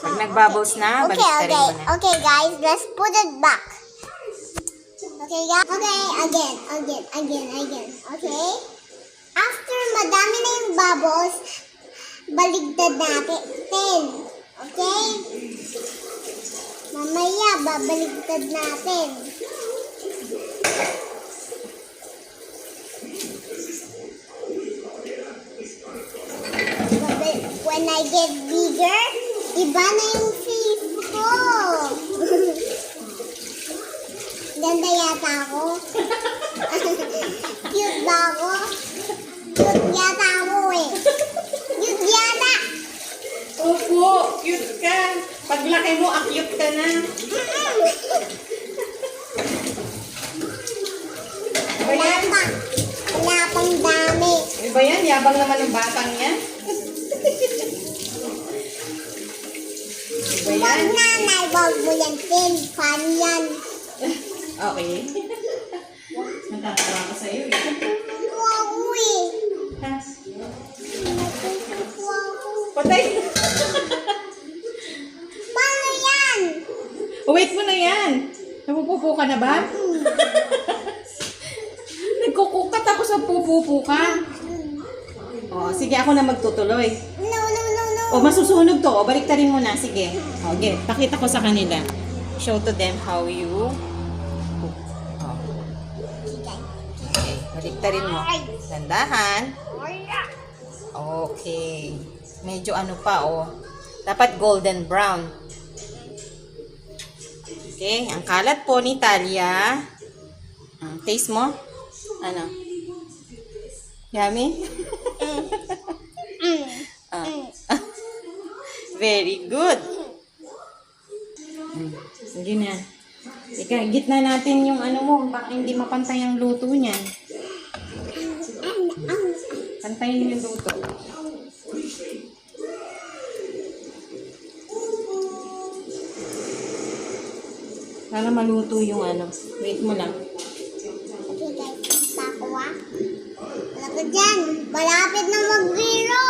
Pag nag-bubbles na, baliktarin mo na. Okay, guys, let's put it back. Okay, guys. Okay, again. Okay? After madami na yung bubbles, baligtad natin. Okay? Mamaya, babaligtad natin. When I get bigger, iba na yung face ko. Ganda yata ako. Cute ba ako? Cute yata ako eh. Cute yata. Opo, cute ka. Paglaki mo, cute ka na. Wala pa. Wala pang dami. Ano ba yan? Yabang naman ng batang yan. Ano ba Wag yan? nanay, wag mo yan, Tin. Fun yan. Okay. Natatawa ko sa'yo eh. Natutuwa ako eh. Ha? Natutuwa ako. Patay! Paano yan? Wait mo na yan! Napupupo ka na ba? Nagkukukat ako sa pupupo ka. O, sige ako na magtutuloy. No. O, masusunog to. O, baliktarin mo na. Sige. O, okay. Pakita ko sa kanila. Show to them how you cook. O. Okay. Baliktarin mo. Dandahan. Okay. Medyo ano pa, o. Dapat golden brown. Okay. Ang kalat po ni Talia. Taste mo? Ano? Yummy? Very good. Sige na. Ika, gitna natin yung ano mo, baka hindi mapantay ang luto niyan. Pantayin yung luto. Para maluto yung ano. Wait mo lang. Okay guys, basta ako ah. Wala ka dyan. Malapit na mag-zero.